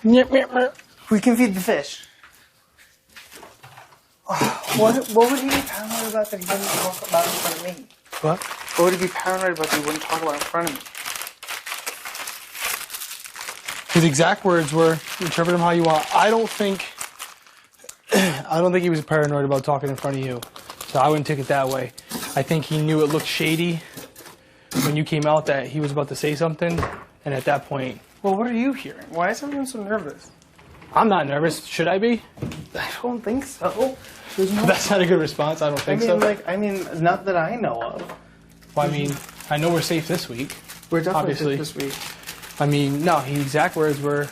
We can feed the fish. What would he be paranoid about that he wouldn't talk about in front of me? What? What would he be paranoid about that he wouldn't talk about in front of me? His exact words were, interpret them how you want. I don't think he was paranoid about talking in front of you. So I wouldn't take it that way. I think he knew it looked shady when you came out that he was about to say something. And at that point... Well, what are you hearing? Why is everyone so nervous? I'm not nervous. Should I be? I don't think so. That's not a good response. I don't think so. Not that I know of. Well, I mean, I know we're safe this week. We're definitely obviously safe this week. I mean, no, his exact words were,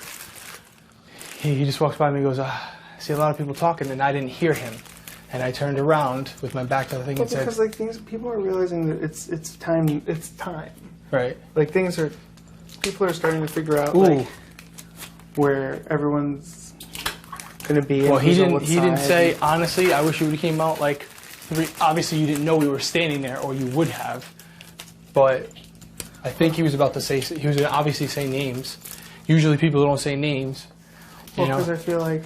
he just walks by me and goes, I see a lot of people talking, and I didn't hear him. And I turned around with my back to the thing and said... Because, people are realizing that it's time. Right. People are starting to figure out, where everyone's going to be. Well, he didn't say, honestly, I wish you would have came out like 3. Obviously, you didn't know we were standing there, or you would have. But I think he was about to say, he was going to obviously say names. Usually people don't say names. Well, because I feel like,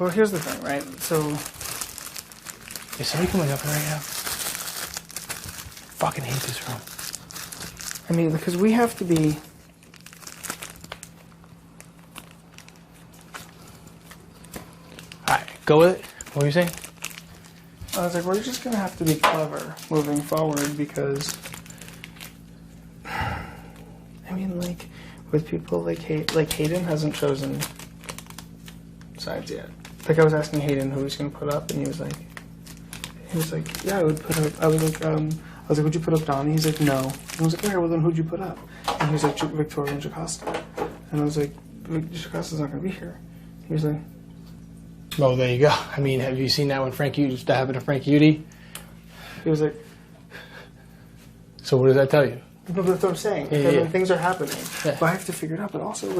well, here's the thing, right? So... Is somebody coming up here right now? Fucking hate this room. I mean, because we have to be... Alright, go with it. What were you saying? I was like, we're just going to have to be clever moving forward because... I mean, with people like Hayden hasn't chosen sides yet. I was asking Hayden who he's going to put up, and he was like, yeah, I would put up, I was like, would you put up Donnie? He's like, no. And I was like, okay, well then who'd you put up? And he was like, Victoria and Jocasta. And I was like, Jocasta's not going to be here. He was like... Well, there you go. I mean, have you seen that when that happened to Frankie Udy? He was like... So what does that tell you? No, that's what I'm saying. Yeah. Things are happening. Yeah. But I have to figure it out. But also,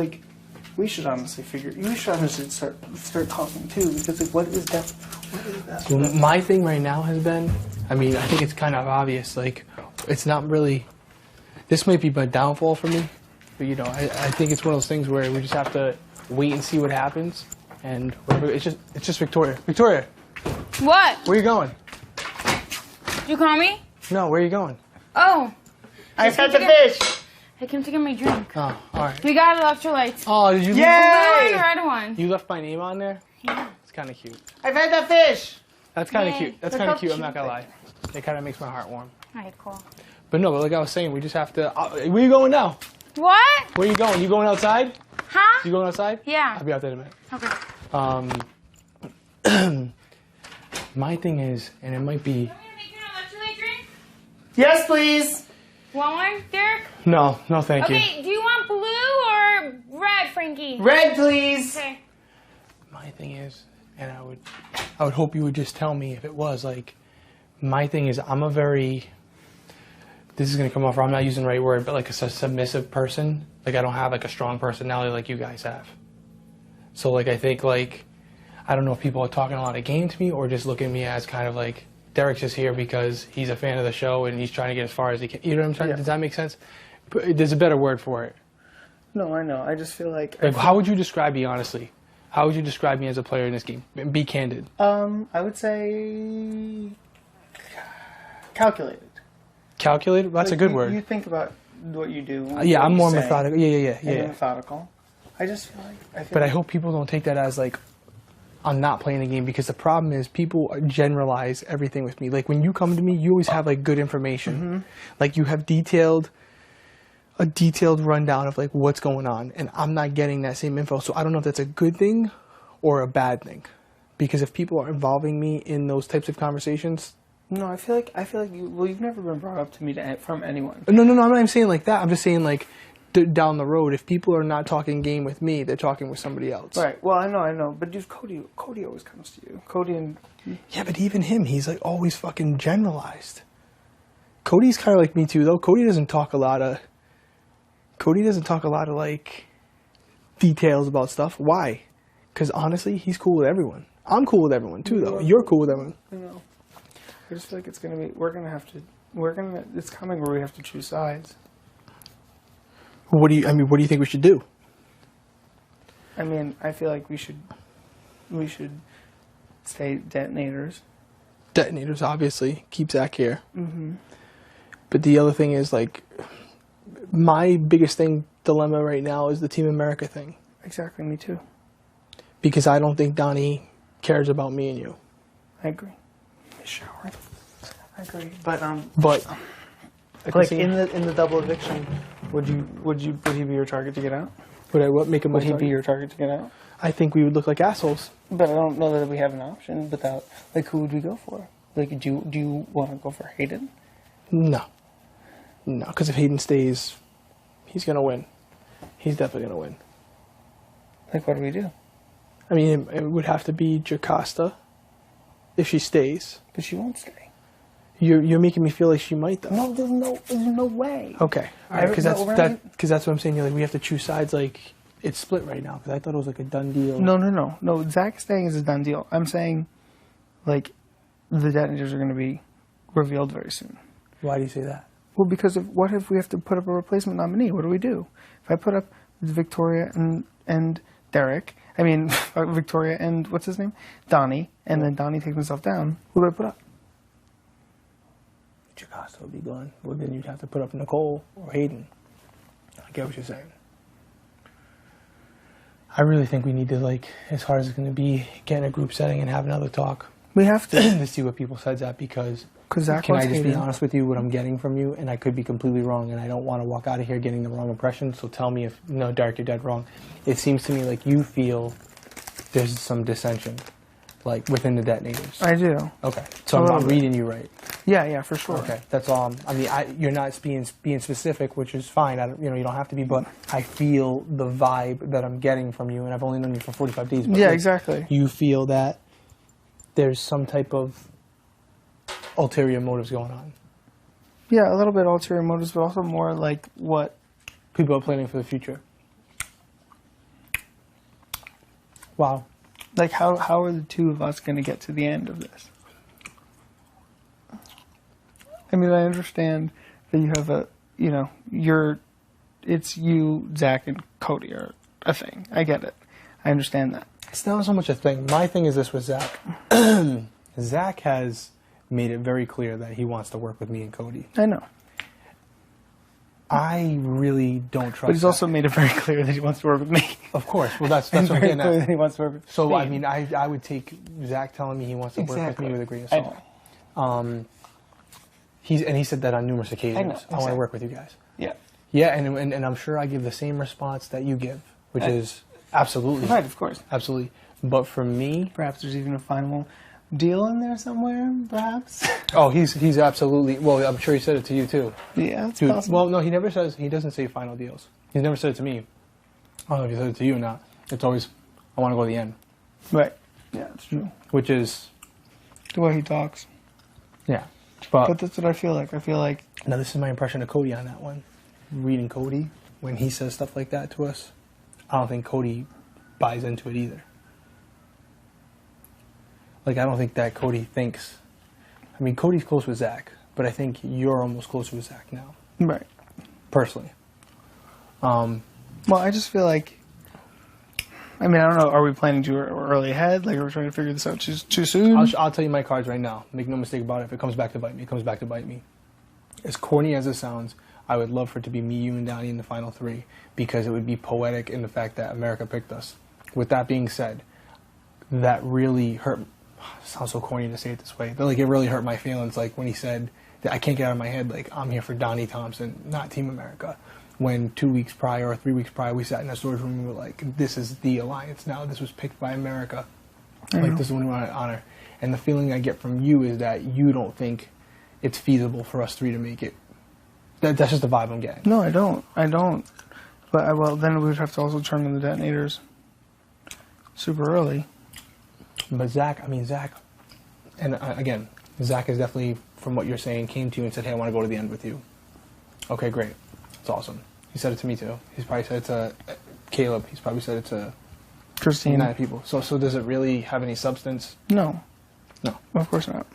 we should honestly start talking too, because what is that? So my thing right now has been, I mean, I think it's kind of obvious. It's not really. This might be my downfall for me, but I think it's one of those things where we just have to wait and see what happens, and it's just Victoria. Victoria. What? Where you going? Did you call me? No, where are you going? Oh. I fed the fish. I came to get my drink. Oh, all right. We got electrolytes. Oh, did you? Yay! The red one. You left my name on there? Yeah. It's kind of cute. I fed the fish. That's kind of cute. That's Look kind how of cute. I'm cute not gonna lie. It kind of makes my heart warm. Alright, cool. But no, like I was saying, we just have to. Where you going now? What? Where you going? You going outside? Huh? You going outside? Yeah. I'll be out there in a minute. Okay. My thing is, and it might be. Want me to make you an electrolyte drink? Yes, please. Want one, Derrick? No, thank you. Okay, do you want blue or red, Frankie? Red, please. Okay. My thing is, and I would hope you would just tell me if it was my thing is, I'm a very. This is gonna come off. I'm not using the right word, but a submissive person. I don't have a strong personality like you guys have. So I think I don't know if people are talking a lot of game to me or just looking at me as kind of Derrick's just here because he's a fan of the show and he's trying to get as far as he can. You know what I'm trying? Yeah. Does that make sense? There's a better word for it. No, I know. I just feel like... How would you describe me, honestly? How would you describe me as a player in this game? Be candid. I would say... calculated. Calculated? That's a good word. You think about what you do. Yeah, I'm more methodical. Yeah. You're methodical. I just feel like... But I hope people don't take that as I'm not playing the game, because the problem is people generalize everything with me. When you come to me, you always have good information. Mm-hmm. You have a detailed rundown of what's going on, and I'm not getting that same info. So I don't know if that's a good thing or a bad thing, because if people are involving me in those types of conversations. No, I feel like you've never been brought up to me from anyone. No, I'm not even saying like that. I'm just saying down the road, if people are not talking game with me, they're talking with somebody else. Right. Well, I know. But Cody always comes to you. Cody and... Yeah, but even him, he's always fucking generalized. Cody's kind of like me too, though. Cody doesn't talk a lot of details about stuff. Why? Because honestly, he's cool with everyone. I'm cool with everyone too, though. You're cool with everyone. I know. I just feel like it's coming where we have to choose sides. What do you think we should do? I mean, I feel like we should stay detonators. Detonators, obviously. Keep Zach here. Mm-hmm. But the other thing is, like, my biggest dilemma right now is the Team America thing. Exactly, me too. Because I don't think Donnie cares about me and you. I agree. Shower. I agree. But like in the double eviction, would he be your target to get out? Would he be your target to get out? I think we would look like assholes. But I don't know that we have an option without, like, who would we go for? Like, do you want to go for Hayden? No, because if Hayden stays, he's gonna win. He's definitely gonna win. Like, what do we do? I mean, it would have to be Jocasta if she stays. But she won't stay. You're making me feel like she might, though. No, there's no way. Okay, all right, because that's what I'm saying. You're like, we have to choose sides. Like, it's split right now because I thought it was like a done deal. No. Zach staying is a done deal. I'm saying, like, the detonators are going to be revealed very soon. Why do you say that? Well, because what if we have to put up a replacement nominee? What do we do? If I put up Victoria and Derrick, I mean Victoria and what's his name, Donnie, and then Donnie takes himself down, who do I put up? Jocasta would be gone. Well, then you'd have to put up Nicole or Hayden. I get what you're saying. I really think we need to, like, as hard as it's going to be, get in a group setting and have another talk. We have to. To see what people's heads at, because Zach can I just be Hayden. honest with you, what I'm getting from you, and I could be completely wrong, and I don't want to walk out of here getting the wrong impression, so tell me if, no, Derrick, you're dead wrong. It seems to me like you feel there's some dissension, like, within the detonators. I do. Okay, so I'm reading you right. Yeah, for sure. Okay, that's all. I mean, you're not being specific, which is fine. You don't have to be, but I feel the vibe that I'm getting from you, and I've only known you for 45 days. But yeah, like, exactly. You feel that there's some type of ulterior motives going on. Yeah, a little bit ulterior motives, but also more like what people are planning for the future. Wow. Like, how are the two of us going to get to the end of this? I mean, I understand that you have it's you, Zach, and Cody are a thing. I get it. I understand that. It's not so much a thing. My thing is this with Zach. Zach has made it very clear that he wants to work with me and Cody. I know. I really don't trust But he's also made it very clear that he wants to work with me. Of course. Well, that's what I'm getting at. That he wants to work with So, me. I mean, I would take Zach telling me he wants to work with me with a grain of salt. I know. He said that on numerous occasions. I know, exactly. I want to work with you guys. Yeah. Yeah, and I'm sure I give the same response that you give, which is absolutely. Right, of course. Absolutely. But for me... Perhaps there's even a final deal in there somewhere, perhaps? Oh, he's absolutely... Well, I'm sure he said it to you, too. Yeah, it's Dude, possible. well, no, he doesn't say final deals. He's never said it to me. I don't know if he said it to you or not. It's always, I want to go to the end. Right. Yeah, it's true. Which is... The way he talks. Yeah. But that's what I feel like. I feel like... Now, this is my impression of Cody on that one. Reading Cody, when he says stuff like that to us, I don't think Cody buys into it either. Like, I don't think that Cody thinks... I mean, Cody's close with Zach, but I think you're almost closer with Zach now. Right. Personally. Well, I just feel like... I mean, I don't know. Are we planning too early ahead? Like, are we trying to figure this out too soon? I'll tell you my cards right now. Make no mistake about it. If it comes back to bite me, it comes back to bite me. As corny as it sounds, I would love for it to be me, you, and Donnie in the final three, because it would be poetic in the fact that America picked us. With that being said, that really hurt... Sounds so corny to say it this way. But, like, it really hurt my feelings, like, when he said that I can't get out of my head, like, I'm here for Donnie Thompson, not Team America. When 2 weeks prior or 3 weeks prior, we sat in a storage room and we were like, this is the alliance now. This was picked by America. Like, this is what we want to honor. And the feeling I get from you is that you don't think it's feasible for us three to make it. That's just the vibe I'm getting. No, I don't. But, well, then we would have to also turn on the detonators super early. But Zach, and again, Zach is definitely, from what you're saying, came to you and said, hey, I want to go to the end with you. Okay, great. That's awesome. He said it to me, too. He's probably said it to Caleb. He's probably said it to Christine. 9 people. So does it really have any substance? No. No. Of course not.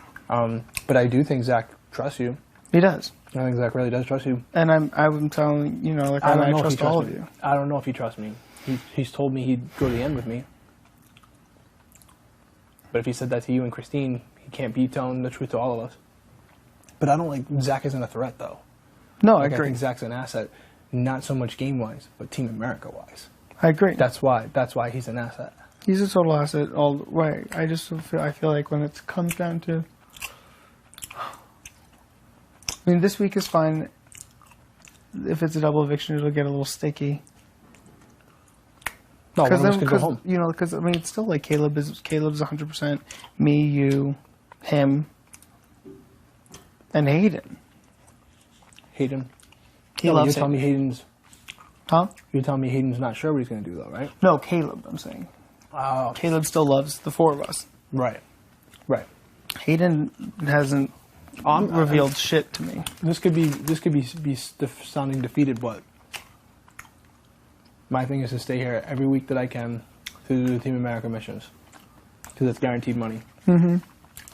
But I do think Zach trusts you. He does. I think Zach really does trust you. And I'm telling like I trust all of you. I don't know if he trusts me. He's told me he'd go to the end with me. But if he said that to you and Christine, he can't be telling the truth to all of us. But I don't like Zach isn't a threat though. No, Like, I agree. I think Zach's an asset, not so much game wise, but Team America wise. I agree. That's why he's an asset. He's a total asset all the way. I feel like when it comes down to, I mean, this week is fine. If it's a double eviction, it'll get a little sticky. No, one of us could go home. Because I mean, it's still like Caleb's 100%. Me, you, him, and Hayden. Hayden. He loves you're telling me Hayden's. Huh? You're telling me Hayden's not sure what he's going to do, though, right? No, Caleb. I'm saying. Oh, Caleb still loves the four of us. right. Hayden hasn't revealed shit to me. This could be sounding defeated, but my thing is to stay here every week that I can to do the Team America missions because it's guaranteed money. Mm-hmm.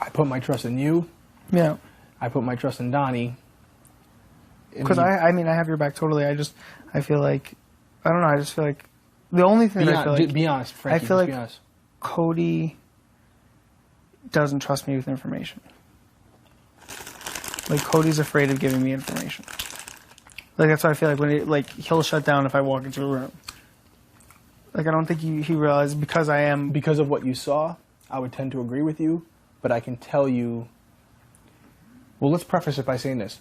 I put my trust in you. Yeah. I put my trust in Donnie. Because I mean, I have your back totally. I feel like, I don't know. I just feel like the only thing that I feel like, be honest, Frankie. I feel just like be honest. Cody doesn't trust me with information. Like Cody's afraid of giving me information. Like that's why I feel like when he'll shut down if I walk into a room. Like I don't think he realizes because I am Because of what you saw, I would tend to agree with you, but I can tell you. Well, let's preface it by saying this.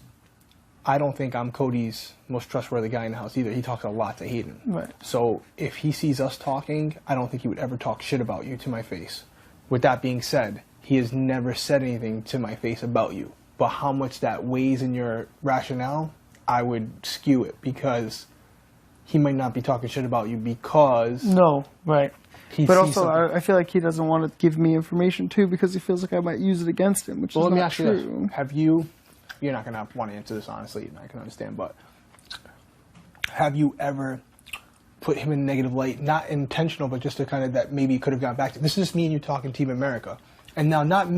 I don't think I'm Cody's most trustworthy guy in the house either. He talks a lot to Hayden. Right. So if he sees us talking, I don't think he would ever talk shit about you to my face. With that being said, he has never said anything to my face about you. But how much that weighs in your rationale, I would skew it because he might not be talking shit about you because no right. he But sees also, something. I feel like he doesn't want to give me information too because he feels like I might use it against him, which Well, is let me not ask you true. this. Have you, you're not going to want to answer this honestly, and I can understand, but have you ever put him in a negative light, not intentional, but just to kind of that maybe could have gone back to, this is just me and you talking Team America, and now not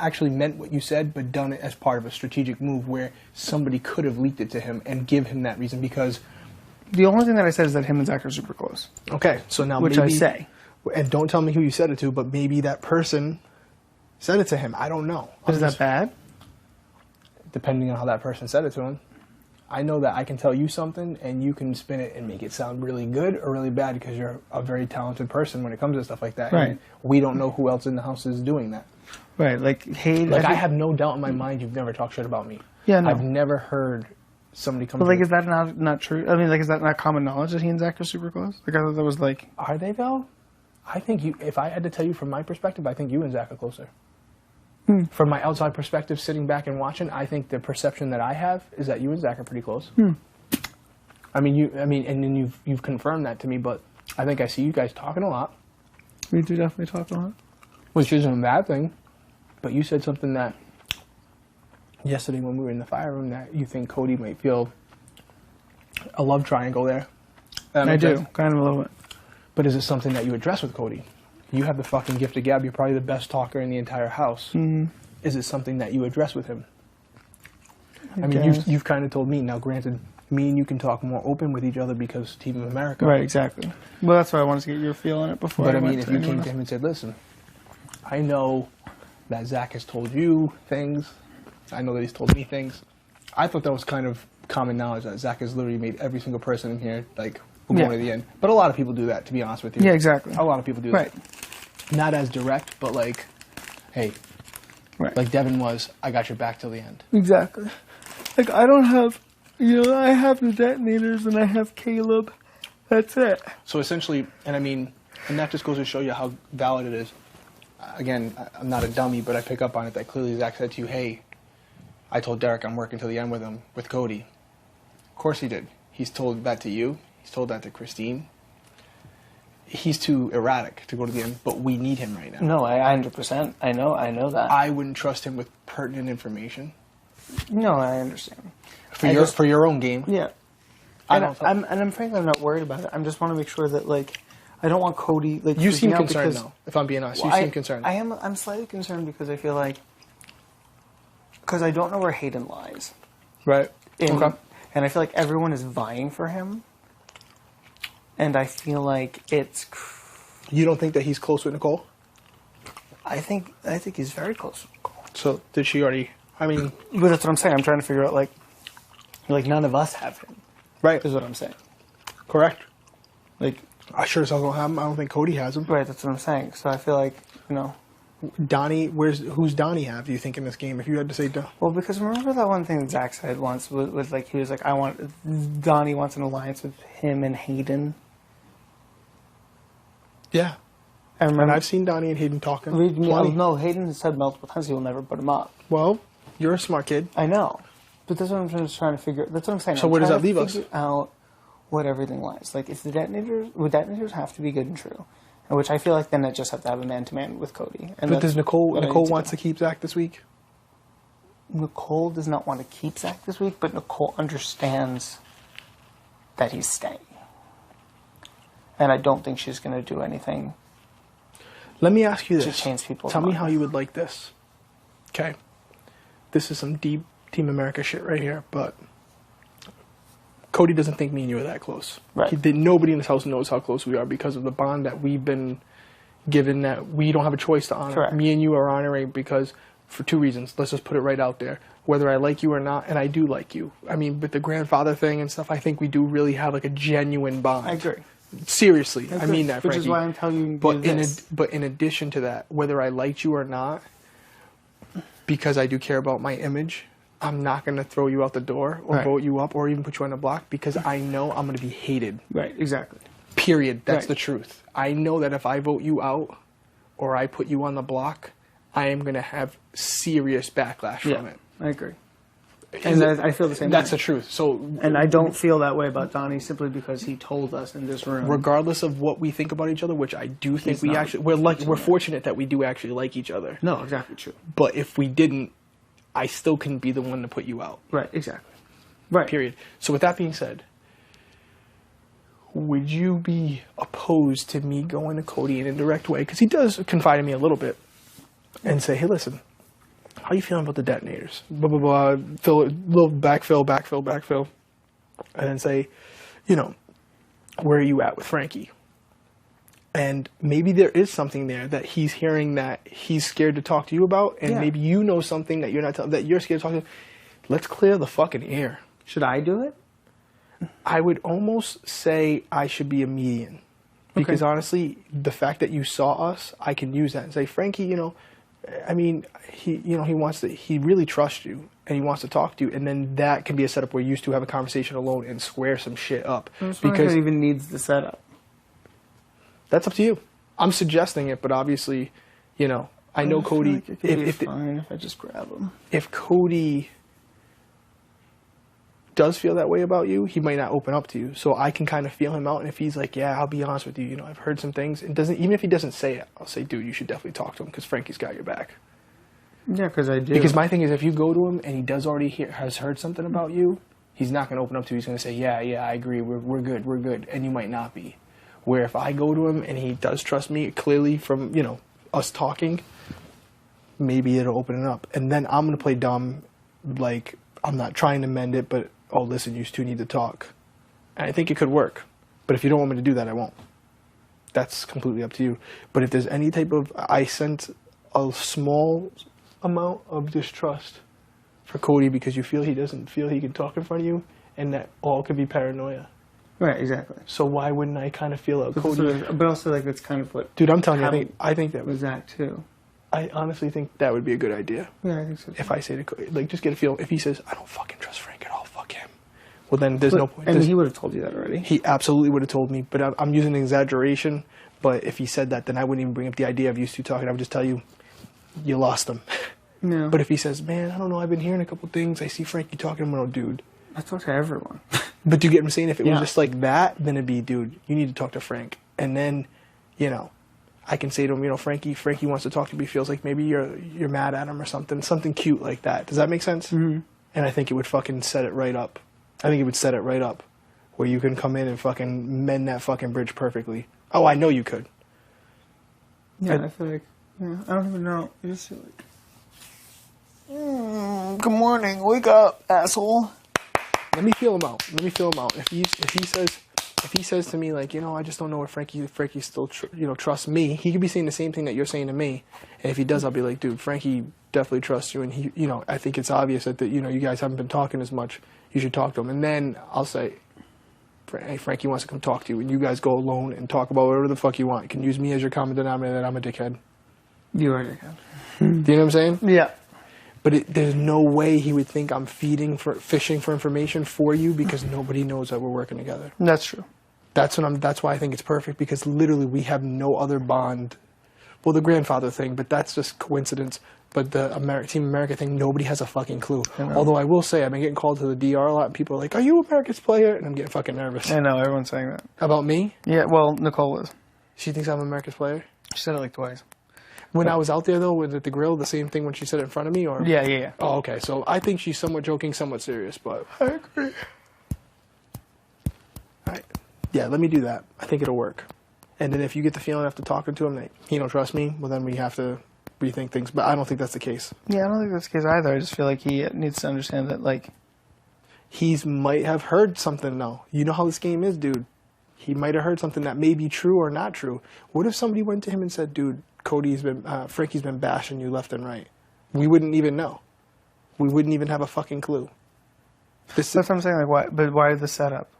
actually meant what you said, but done it as part of a strategic move where somebody could have leaked it to him and give him that reason because... The only thing that I said is that him and Zach are super close. Okay, so now which maybe... I say. And don't tell me who you said it to, but maybe that person said it to him. I don't know. Is that bad? Depending on how that person said it to him. I know that I can tell you something and you can spin it and make it sound really good or really bad because you're a very talented person when it comes to stuff like that. Right. And we don't know who else in the house is doing that. Right, like Hayden. Like I have no doubt in my mind you've never talked shit about me. Yeah, no. I've never heard somebody come But to like, me. is that not true? I mean, like, is that not common knowledge that he and Zach are super close? Like, I thought that was like. Are they though? I think you. If I had to tell you from my perspective, I think you and Zach are closer. From my outside perspective, sitting back and watching, I think the perception that I have is that you and Zach are pretty close. I mean, and then you've confirmed that to me. But I think I see you guys talking a lot, We do definitely talk a lot. which isn't a bad thing. But you said something that yesterday when we were in the fire room that you think Cody might feel a love triangle there. I do, kind of a little bit. But is it something that you address with Cody? You have the fucking gift of gab. You're probably the best talker in the entire house. Mm-hmm. Is it something that you address with him? I mean, guess. you've kind of told me. Now, granted, me and you can talk more open with each other because Team America. Right, exactly. Well, that's why I wanted to get your feel on it before. But I went mean, if to you anyone came to else. him and said, listen, I know that Zach has told you things. I know that he's told me things. I thought that was kind of common knowledge that Zach has literally made every single person in here, like, we're going to the end. But a lot of people do that, to be honest with you. Yeah, exactly. A lot of people do Right. that. Not as direct, but like, hey, Right. like Devin was, I got your back till the end. Exactly. Like, I don't have, I have the detonators and I have Caleb. That's it. So essentially, and I mean, and that just goes to show you how valid it is. Again, I'm not a dummy, but I pick up on it that clearly Zach said to you, hey, I told Derrick I'm working till the end with him, with Cody. Of course he did. He's told that to you. He's told that to Christine. He's too erratic to go to the end, but we need him right now. No, I 100%. I know that. I wouldn't trust him with pertinent information. No, I understand. For your own game. Yeah. I'm frankly I'm not worried about it. I just want to make sure that like I don't want Cody like. You seem freaking out concerned though. If I'm being honest, well, you seem concerned. I'm slightly concerned because I feel like Because I don't know where Hayden lies. Right. Okay. And I feel like everyone is vying for him. And I feel like it's... You don't think that he's close with Nicole? I think he's very close with Nicole. So did she already? I mean, but that's what I'm saying. I'm trying to figure out like none of us have him. right? Is what I'm saying. Correct. Like I sure as hell don't have him. I don't think Cody has him. right. That's what I'm saying. So I feel like Donnie, who's Donnie have? Do you think in this game? If you had to say, well, because remember that one thing that Zach said once was like he was like Donnie wants an alliance with him and Hayden. yeah. I remember. And I've seen Donnie and Hayden talking. No, Hayden has said multiple times he will never put him up. Well, you're a smart kid. I know, but that's what I'm just trying to figure. That's what I'm saying. So where does that leave us? Out what everything lies. Like, if the detonators have to be good and true, and which I feel like then it just have to have a man-to-man with Cody. And but does Nicole wants to to keep Zach this week? Nicole does not want to keep Zach this week, but Nicole understands that he's staying, and I don't think she's going to do anything. Let me ask you this. To change people's Tell me minds. how you would like this. Okay. This is some deep Team America shit right here, but Cody doesn't think me and you are that close. Right. Nobody in this house knows how close we are because of the bond that we've been given that we don't have a choice to honor. Correct. Me and you are honoring because for two reasons. Let's just put it right out there. Whether I like you or not, and I do like you. I mean, with the grandfather thing and stuff, I think we do really have like a genuine bond. I agree. Seriously, I mean that, which Frankie. is why I'm telling you. But in addition to that, whether I liked you or not, because I do care about my image, I'm not going to throw you out the door or vote you up or even put you on the block because I know I'm going to be hated. Right. Exactly. Period. That's the truth. I know that if I vote you out or I put you on the block, I am going to have serious backlash from it. I agree. And I feel the same way. That's the truth. So, and I don't feel that way about Donnie simply because he told us in this room. Regardless of what we think about each other, which I do think we're fortunate that we do actually like each other. No, exactly true. But if we didn't, I still couldn't be the one to put you out. Right, exactly. Right. Period. So with that being said, would you be opposed to me going to Cody in a direct way? Because he does confide in me a little bit and say, hey, listen, how are you feeling about the detonators? Blah, blah, blah. Fill a little backfill. And then say, where are you at with Frankie? And maybe there is something there that he's hearing that he's scared to talk to you about. And maybe you know something that you're not that you're scared to talk to. Let's clear the fucking air. Should I do it? I would almost say I should be a median. Because honestly, the fact that you saw us, I can use that and say, Frankie, I mean, he really trusts you and he wants to talk to you, and then that can be a setup where you two have a conversation alone and square some shit up. Because it even needs the setup. That's up to you. I'm suggesting it, but obviously, I know Cody. Like it could be fine if I just grab him. If Cody does feel that way about you, he might not open up to you. So I can kind of feel him out, and if he's like, "Yeah, I'll be honest with you. I've heard some things," even if he doesn't say it, I'll say, "Dude, you should definitely talk to him because Frankie's got your back." Yeah, because I do. Because my thing is, if you go to him and he does already has heard something about you, he's not going to open up to you. He's going to say, "Yeah, I agree. We're good," and you might not be. Where if I go to him and he does trust me clearly from us talking, maybe it'll open it up, and then I'm going to play dumb, like I'm not trying to mend it, but. Oh, listen, you two need to talk. And I think it could work. But if you don't want me to do that, I won't. That's completely up to you. But if there's any type of... I sense a small amount of distrust for Cody because you feel he doesn't feel he can talk in front of you, and that all could be paranoia. Right, exactly. So why wouldn't I kind of feel out Cody? But also, like, that's kind of what... Dude, I'm telling you, I think that was that, too. I honestly think that would be a good idea. Yeah, I think so, too. If I say to Cody, like, just get a feel. If he says, I don't fucking trust Frank at all, fuck him. Well, then there's no point. And he would have told you that already. He absolutely would have told me, but I'm using an exaggeration. But if he said that, then I wouldn't even bring up the idea of you two talking. I would just tell you, you lost him. No. But if he says, man, I don't know, I've been hearing a couple things. I see Frankie talking. I'm like, dude. I talk to everyone. But do you get what I'm saying? If it was just like that, then it'd be, dude, you need to talk to Frank. And then, I can say to him, Frankie wants to talk to me. Feels like maybe you're mad at him or something cute like that. Does that make sense? Mm-hmm. And I think it would fucking set it right up. I think it would set it right up where you can come in and fucking mend that fucking bridge perfectly. Oh, I know you could. Yeah, I feel like, I don't even know. I just feel like, Good morning. Wake up, asshole. Let me feel him out. If he says to me like, I just don't know if Frankie still trusts me. He could be saying the same thing that you're saying to me. And if he does, I'll be like, dude, Frankie definitely trusts you, and he, I think it's obvious that you guys haven't been talking as much. You should talk to him. And then I'll say, hey, Frankie wants to come talk to you, and you guys go alone and talk about whatever the fuck you want. You can use me as your common denominator that I'm a dickhead. You are a dickhead. Do you know what I'm saying? Yeah. But there's no way he would think I'm fishing for information for you, because nobody knows that we're working together. That's true. That's why I think it's perfect, because literally we have no other bond. Well, the grandfather thing, but that's just coincidence. But the Team America thing, nobody has a fucking clue. Although I will say, I've been getting called to the DR a lot, and people are like, "Are you America's player?" And I'm getting fucking nervous. I know, everyone's saying that. About me? Yeah, well, Nicole is. She thinks I'm America's player? She said it like twice. When I was out there, though, at the grill, the same thing when she said it in front of me? Or Yeah. Oh, okay. So I think she's somewhat joking, somewhat serious, but I agree. All right. Yeah, let me do that. I think it'll work. And then if you get the feeling after talking to him that he don't trust me, well, then we have to rethink things. But I don't think that's the case. Yeah, I don't think that's the case either. I just feel like he needs to understand that, like, he might have heard something, though. You know how this game is, dude. He might have heard something that may be true or not true. What if somebody went to him and said, dude, Frankie's been bashing you left and right? We wouldn't even know. We wouldn't even have a fucking clue. That's what I'm saying. Like, why? But why the setup?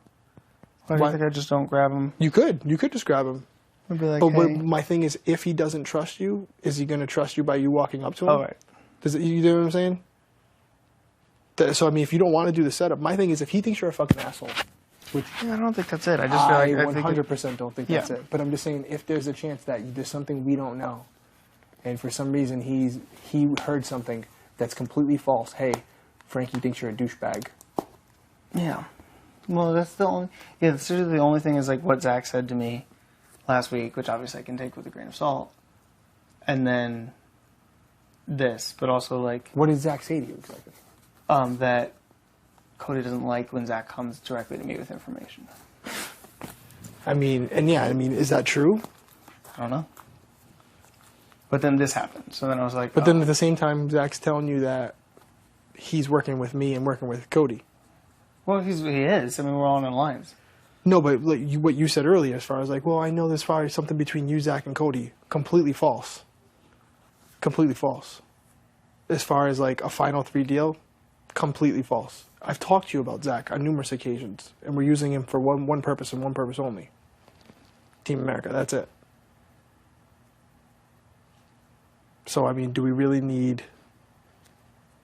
Why do you think I just don't grab him? You could just grab him. I'd be like, but hey. My thing is, if he doesn't trust you, is he going to trust you by you walking up to him? Oh, right. You know what I'm saying? So, I mean, if you don't want to do the setup, my thing is, if he thinks you're a fucking asshole, which I don't think that's it. I just feel like I 100% don't think that's it. But I'm just saying, if there's a chance that there's something we don't know, and for some reason he heard something that's completely false. Hey, Frankie thinks you're a douchebag. Yeah. Well, that's the only. Yeah, that's the only thing is like what Zach said to me last week, which obviously I can take with a grain of salt, and then this, but also like. What did Zach say to you exactly? That Cody doesn't like when Zach comes directly to me with information. I mean, is that true? I don't know. But then this happened, so then I was like. But then at the same time, Zach's telling you that he's working with me and working with Cody. Well, he is. I mean, we're all in lines. No, but like what you said earlier, as far as like, well, I know there's probably something between you, Zach, and Cody. Completely false. Completely false. As far as like a final 3 deal, completely false. I've talked to you about Zach on numerous occasions, and we're using him for one purpose and one purpose only. Team America, that's it. So, I mean, do we really need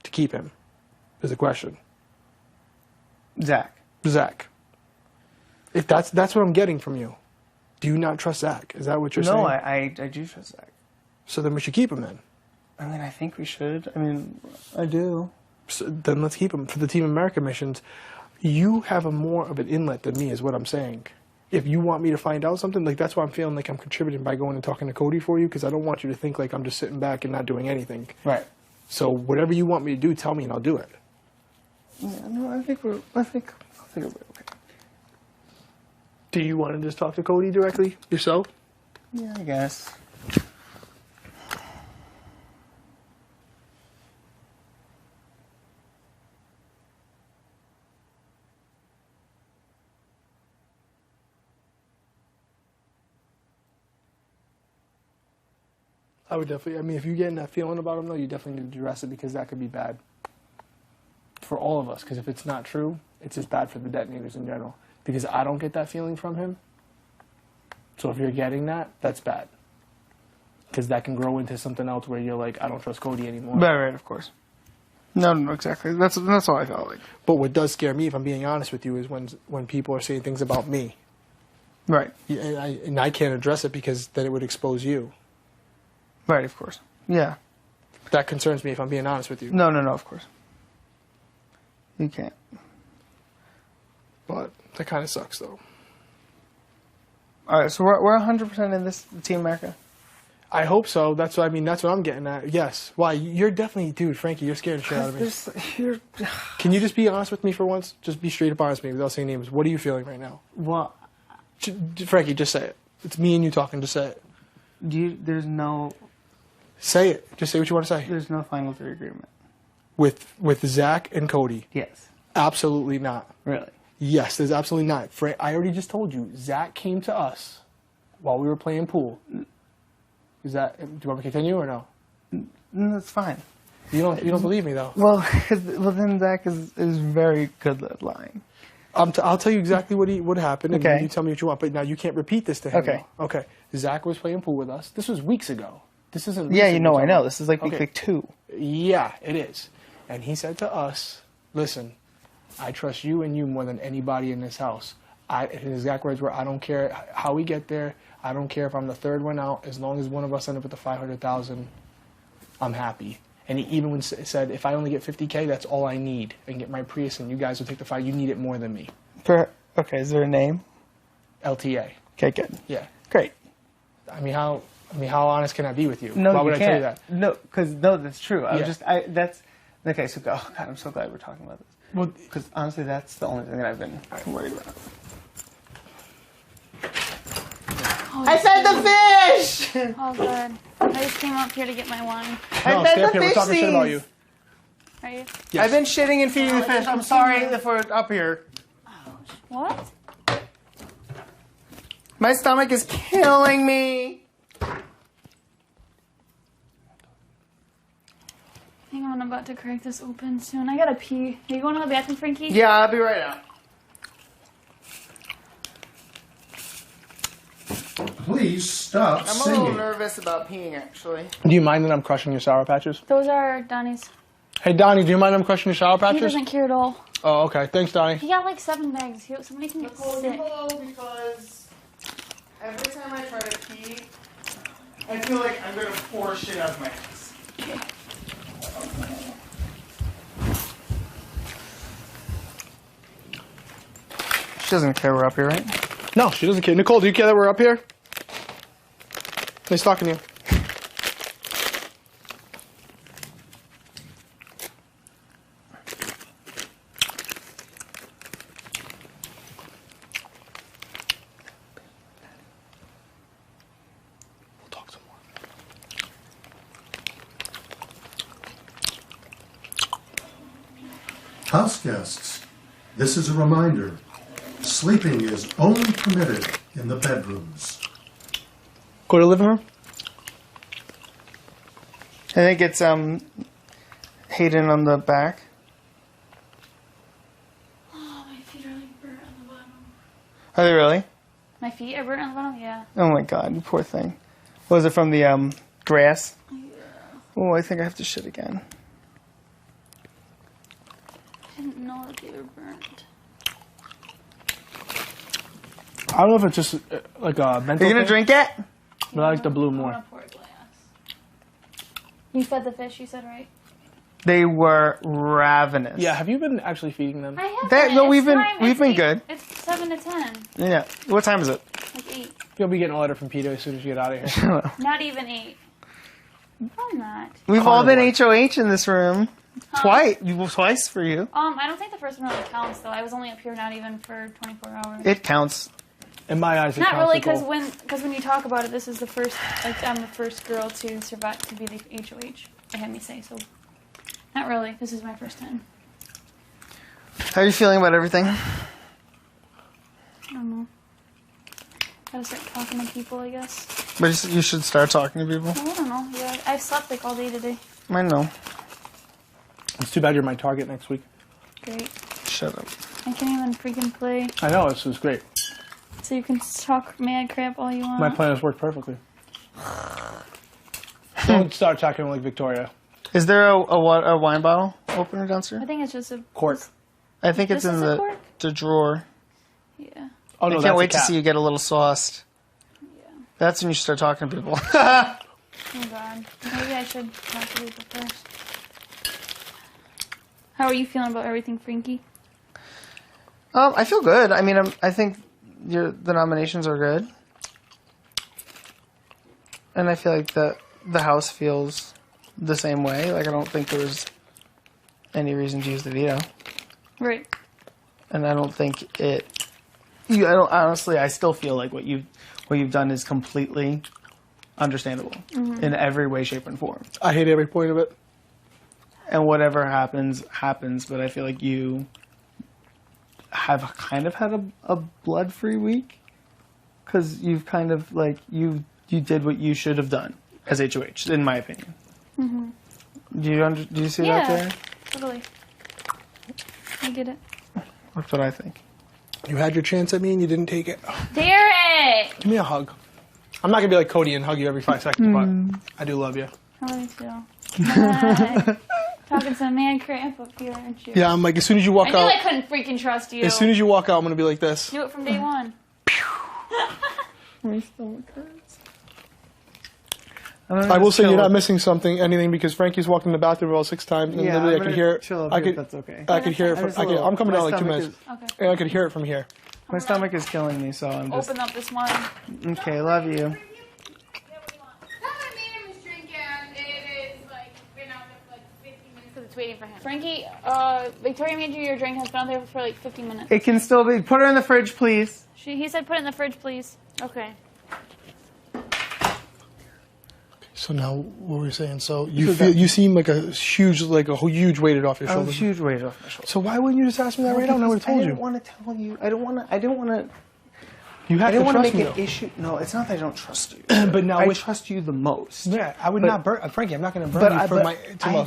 to keep him? Is the question. Zach. If that's what I'm getting from you. Do you not trust Zach? Is that what you're saying? No, I do trust Zach. So then we should keep him then. I mean, I think we should. I mean, I do. So then let's keep him. For the Team America missions, you have more of an inlet than me, is what I'm saying. If you want me to find out something, like that's why I'm feeling like I'm contributing by going and talking to Cody for you, because I don't want you to think like I'm just sitting back and not doing anything. Right. So whatever you want me to do, tell me and I'll do it. Yeah, no, I think it'll be okay. Do you want to just talk to Cody directly yourself? Yeah, I guess. I would definitely, I mean, if you're getting that feeling about him, though, you definitely need to address it, because that could be bad for all of us. Because if it's not true, it's just bad for the detonators in general. Because I don't get that feeling from him. So if you're getting that, that's bad. Because that can grow into something else where you're like, I don't trust Cody anymore. Right, of course. No, exactly. That's all I felt like. But what does scare me, if I'm being honest with you, is when people are saying things about me. Right. And I can't address it, because then it would expose you. Right, of course. Yeah. That concerns me, if I'm being honest with you. No, of course. You can't. But that kind of sucks, though. All right, so we're 100% in this Team America? I hope so. That's what I'm getting at. Yes. Why? You're definitely, dude, Frankie, you're scaring the shit out of me. Can you just be honest with me for once? Just be straight up honest with me without saying names. What are you feeling right now? What? Frankie, just say it. It's me and you talking. Just say it. There's no... Say it. Just say what you want to say. There's no final 3 agreement. with Zach and Cody. Yes. Absolutely not. Really? Yes, there's absolutely not. I already just told you. Zach came to us while we were playing pool. Do you want me to continue or no? No, that's fine. You don't believe me though. Well, then Zach is very good at lying. I'll tell you exactly what happened, and Okay. you tell me what you want. But now you can't repeat this to him. Okay. though. Okay. Zach was playing pool with us. This was weeks ago. This isn't. Yeah, recent, I know. This is like week Okay. 2. Yeah, it is. And he said to us, "Listen, I trust you and you more than anybody in this house." His exact words were, "I don't care how we get there. I don't care if I'm the third one out. As long as one of us end up with the 500,000, I'm happy." And he even said, "If I only get 50K, that's all I need, and get my Prius, and you guys will take the 5. You need it more than me." Okay, is there a name? LTA. Okay, good. Yeah. Great. I mean, how honest can I be with you? No, Why you would I can't. tell you that? No, because that's true. Yeah. That's okay. So, God, I'm so glad we're talking about this. Well, Because honestly, that's the only thing that I've been worried about. Oh, I fed the fish. Oh, good. I just came up here to get my wine. no, I fed stay up the here. We're fish talking shit about seeds. you. Are you? Yes. I've been shitting and feeding the fish. I'm sorry if we're up here. What? My stomach is killing me. I think I'm about to crack this open soon. I gotta pee. Are you going to the bathroom, Frankie? Yeah, I'll be right out. Please stop I'm a little singing. nervous about peeing, actually. Do you mind that I'm crushing your Sour Patches? Those are Donnie's. Hey, Donnie, do you mind I'm crushing your Sour He Patches? doesn't care at all. Oh, okay. Thanks, Donnie. He got like 7 bags. Somebody can get sick. Because every time I try to pee, I feel like I'm gonna pour shit out of my ass. She doesn't care we're up here, right? No, she doesn't care. Nicole, do you care that we're up here? Nice talking to you. We'll talk some more. House guests, this is a reminder. Sleeping is only permitted in the bedrooms. Go to the living room? I think it's Hayden on the back. Oh, my feet are like burnt on the bottom. Are they really? My feet are burnt on the bottom? Yeah. Oh my god, you poor thing. Was it from the grass? Yeah. Oh, I think I have to shit again. I didn't know that they were burnt. I don't know if it's just like a mental Are you gonna thing, drink it? but I like the blue I more. want to pour a glass. You fed the fish, you said, right? They were ravenous. Yeah, have you been actually feeding them? I have. That- no, It's we've been- time. we've It's been eight- good. It's 7 to 10. Yeah. What time is it? Like 8. You'll be getting a letter from Peter as soon as you get out of here. Not even 8. I'm not. We've all been Hard HOH in this room. Huh? Twice for you. I don't think the first one really counts, though. I was only up here not even for 24 hours. It counts. In my eyes, it Not counts, really, because Nicole. when you talk about it, this is the first, like, I'm the first girl to survive, to be the HOH, they had me say, so. Not really, this is my first time. How are you feeling about everything? I don't know. Gotta start talking to people, I guess. But you should start talking to people. I don't know, yeah, I've slept, like, all day today. I know. It's too bad you're my target next week. Great. Shut up. I can't even freaking play, I know, this is great. so you can talk mad crap all you want. My plan has worked perfectly. Don't start talking like Victoria. Is there a wine bottle opener I downstairs? think it's just a... Cork. I think it's This in is a cork? the drawer. Yeah. Oh, no, I that's can't a wait to cat. see you get a little sauced. Yeah. That's when you start talking to people. Oh, God. Maybe I should talk to people first. How are you feeling about everything, Frankie? I feel good. I mean, I think the nominations are good, and I feel like the house feels the same way. Like I don't think there was any reason to use the veto, Right. and I don't think it. I don't honestly. I still feel like what you've done is completely understandable in every way, shape, and form. I hate every point of it. and whatever happens, happens. But I feel like you have kind of had a blood-free week because you've kind of like you did what you should have done as HOH, in my opinion. Mm-hmm. Do you see Yeah, that there? totally. I get it. That's what I think. You had your chance at me and you didn't take it. Derrick! Give me a hug. I'm not gonna be like Cody and hug you every 5 seconds, but I do love you. I love you too. Hi. Talking some man cramp up here, aren't you? Yeah, I'm like, as soon as you walk I knew out, I couldn't freaking trust you. as soon as you walk out, I'm gonna be like this. Do it from day one. My stomach hurts. I will say you're not missing anything, because Frankie's walked in the bathroom about 6 times, and Yeah, literally I'm I could gonna hear it. chill up I here could, if that's okay. I could hear it. From, I'm coming my out like 2 stomach minutes, Okay. and I could hear it from here. My stomach is killing me, so I'm just Open up this wine. okay. Love you. Because it's waiting for him. Frankie, Victoria made you your drink. Has been out there for like 15 minutes. It can still be. Put her in the fridge, please. He said put it in the fridge, please. Okay. So now, what were we saying? So you seem like a huge weighted off your Oh, shoulders. huge weight off my shoulders. So why wouldn't you just ask me that right out? And I would have told I you. didn't want to tell you. I don't want to. You have I didn't to want to trust make me, an though. issue. No, it's not that I don't trust you. But now, I trust you the most. yeah, I would but- not burn Frankie. I'm not going to burn you for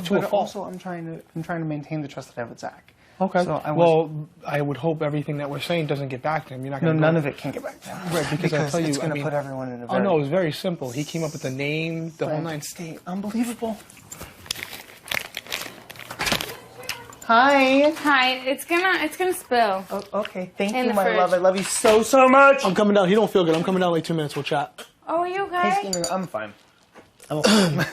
to a fault. also, I'm trying to maintain the trust that I have with Zach. Okay. So I would hope everything that we're saying doesn't get back to him. You're not No, going. none of it can get back to him. Right, because I tell you, it's going I to mean, put everyone in a Oh very no, it was very simple. He came up with the name, the whole nine. state. Unbelievable. Hi. Hi. It's gonna spill. Oh, okay. Thank In you, the my fridge. love. I love you so, so much. I'm coming down. He don't feel good. I'm coming down in like 2 minutes. We'll chat. Oh, are you Hey, okay? Skinner, I'm fine. I'm fine.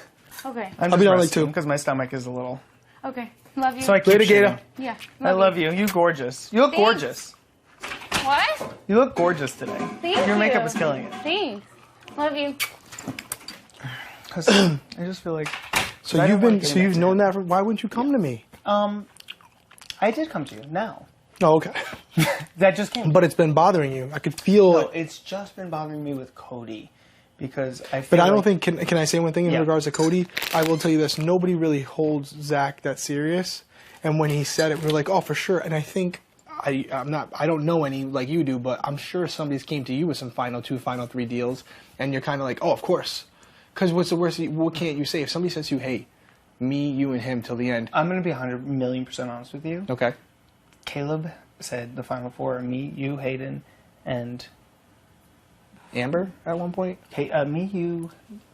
Okay. I'm I'll be down like 2. because my stomach is a little. Okay. Love you. So I keep Later, shitting. Gator. Yeah. I love you. You gorgeous. You look Thanks. gorgeous. What? You look gorgeous today. Thank Your makeup you. is killing it. Thanks. Love you. 'Cause I just feel like. So I you've don't wanna been, get so in you've that known that. Why wouldn't you come to me? I did come to you now. Oh, okay. That just came. But it's been bothering you. I could feel No, it. it's just been bothering me with Cody because I. Feel But I don't like- think. Can I say one thing in Yeah. regards to Cody? I will tell you this: nobody really holds Zach that serious. And when he said it, we were like, "Oh, for sure." And I think I'm not. I don't know any like you do, but I'm sure somebody's came to you with some final 2, final 3 deals, and you're kind of like, "Oh, of course." Because what's the worst? What can't you say if somebody says to you, "Hey, me, you, and him till the end"? I'm going to be 100,000,000% honest with you. Okay. Caleb said the final 4 are me, you, Hayden, and Amber at one point.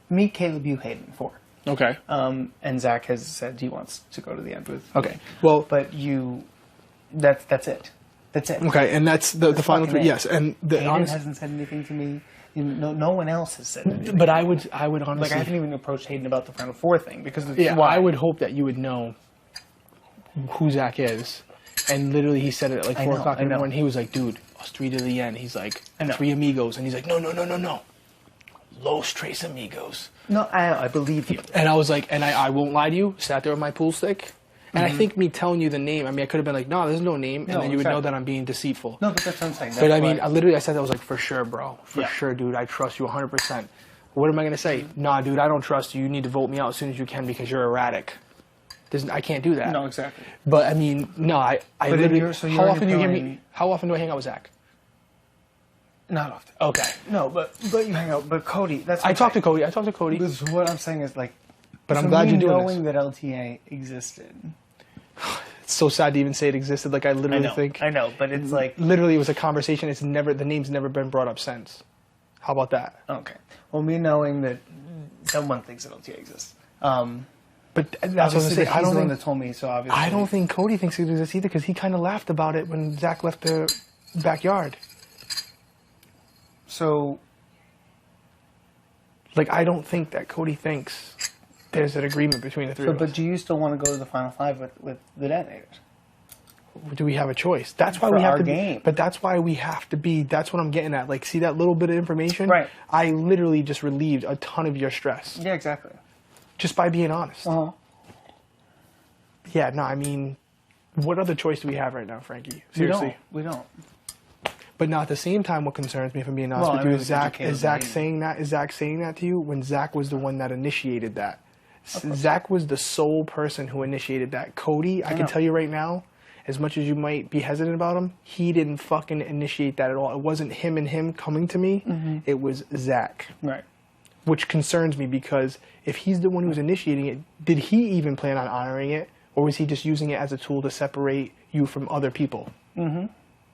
me, Caleb, you, Hayden, 4. Okay. And Zach has said he wants to go to the end with. Okay. Well. But you, that's it. That's it. Okay, and that's the final fucking 3. it. Yes, and the Hayden honest. hasn't said anything to me. No one else has said anything. But I would Like honestly. I haven't even approached Hayden about the final 4 thing because it's Yeah, why I would hope that you would know who Zach is. And literally, he said it at like 4 o'clock in the morning. He was like, "Dude, us 3 to the end." He's like, I know. 3 amigos. And he's like, no. Los Tres Amigos. No, I believe you. And I was like, and I won't lie to you, sat there with my pool stick. And I think me telling you the name, I mean, I could have been like, no, there's no name. And No, then you would know exactly. that I'm being deceitful. No, but that's what I'm saying. But I mean, That's I said that, I was like, for sure, bro. For Yeah. sure, dude. I trust you 100%. What am I going to say? Nah, dude, I don't trust you. You need to vote me out as soon as you can because you're erratic. I can't do that. No, exactly. But I mean, no, I But literally. you're How often do you hear implying- me? How often do I hang out with Zach? Not often. Okay. No, but you hang out. But Cody, that's. I talked to Cody. This is what I'm saying is like. But I'm for glad me you're doing knowing this. that LTA existed. It's so sad to even say it existed. Like I literally think. I know, but it's like. Literally, it was a conversation. The name's never been brought up since. How about that? Okay. Well, me knowing that someone thinks that LTA exists. But that's what I was Obviously, saying. he's I don't the one think. that told me. So obviously. I don't think Cody thinks it exists either because he kind of laughed about it when Zach left the backyard. So. Like I don't think that Cody thinks there's an agreement between the 3 of But us. do you still want to go to the final 5 with the detonators? Do we have a choice? That's why For we have our to game. be. But that's why we have to be. That's what I'm getting at. Like, see that little bit of information? Right. I literally just relieved a ton of your stress Yeah, exactly. just by being honest. Uh-huh. Yeah. No, I mean, what other choice do we have right now, Frankie? Seriously. We don't. But now at the same time, what concerns me, if I'm being honest Well, with I you, mean, is Zach. we could Is Zach Caleb saying that? Is Zach saying that to you when Zach was the one that initiated that? Zach was the sole person who initiated that. Cody, I can tell you right now, as much as you might be hesitant about him, he didn't fucking initiate that at all. It wasn't him and him coming to me. It was Zach. Right. Which concerns me because if he's the one who's initiating it, did he even plan on honoring it? Or was he just using it as a tool to separate you from other people?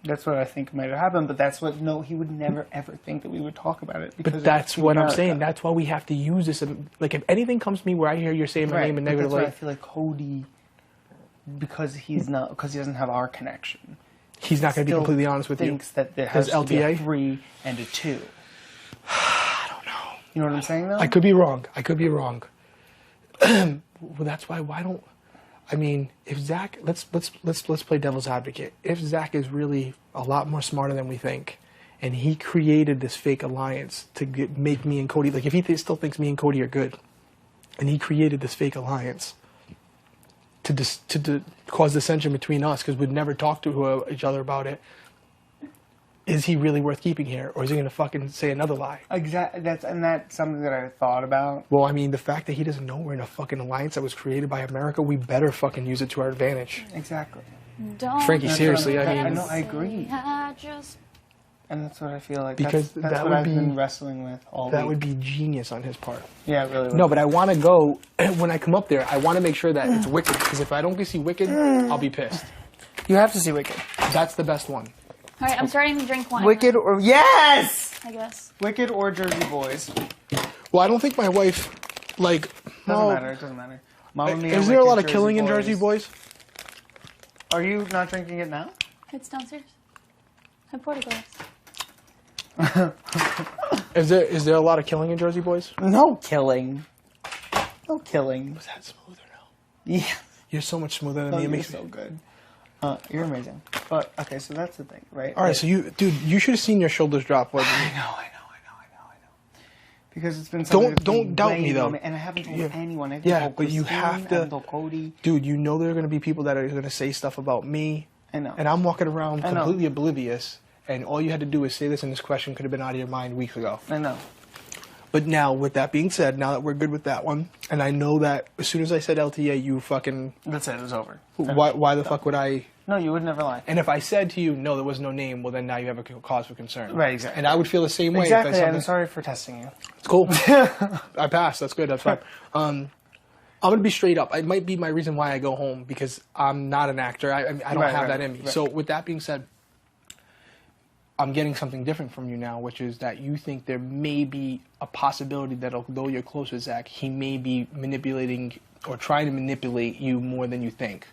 That's what I think might have happened, but that's what, no, he would never ever think that we would talk about it. But that's what I'm saying. That's why we have to use this. Like, if anything comes to me where I hear you're saying my name in negative light. I feel like Cody, because he doesn't have our connection. He's not going to be completely honest with you. Thinks that there has to be a 3 and a 2. I don't know. You know what I'm saying, though? I could be wrong. Well, that's why don't... I mean, if Zach, let's play devil's advocate. If Zach is really a lot more smarter than we think, and he created this fake alliance to make me and Cody, like if he still thinks me and Cody are good, and he created this fake alliance to cause dissension between us because we'd never talk to each other about it, is he really worth keeping here, or is he going to fucking say another lie? Exactly. That's something that I thought about. Well, I mean, the fact that he doesn't know we're in a fucking alliance that was created by America, we better fucking use it to our advantage. Exactly. Frankie, seriously, I mean... I know, I agree. And that's what I feel like. Because that's what I've been wrestling with all week. That would be genius on his part. Yeah, it really would. No, but I want to go, when I come up there, I want to make sure that it's Wicked, because if I don't get to see Wicked, I'll be pissed. You have to see Wicked. That's the best one. All right, I'm starting to drink wine. Wicked or... Yes! I guess. Wicked or Jersey Boys. Well, I don't think my wife, like... Doesn't matter. Mama Mia, is there a Wicked, lot of killing in Jersey Boys? Are you not drinking it now? It's downstairs. I poured a glass. Is there a lot of killing in Jersey Boys? No killing. No killing. Was that smoother now? Yeah. You're so much smoother than me. It You're makes so me... good. You're amazing. But, okay, so that's the thing, right? All right, so you should have seen your shoulders drop. I know. Because it's been something don't doubt me, though. And I haven't told anyone. But you have to... told Cody. Dude, you know there are going to be people that are going to say stuff about me. I know. And I'm walking around completely oblivious. And all you had to do is say this, and this question could have been out of your mind weeks ago. I know. But now, with that being said, now that we're good with that one, and I know that as soon as I said LTA, you fucking... That's it. It was over. Why the fuck would I... No, you would never lie. And if I said to you, no, there was no name, well, then now you have a cause for concern. Right, exactly. And I would feel the same way. Exactly, if I I'm sorry for testing you. It's cool. I passed. That's good. That's fine. I'm going to be straight up. It might be my reason why I go home, because I'm not an actor. I don't have that in me. Right. So with that being said, I'm getting something different from you now, which is that you think there may be a possibility that although you're close with Zach, he may be manipulating or trying to manipulate you more than you think.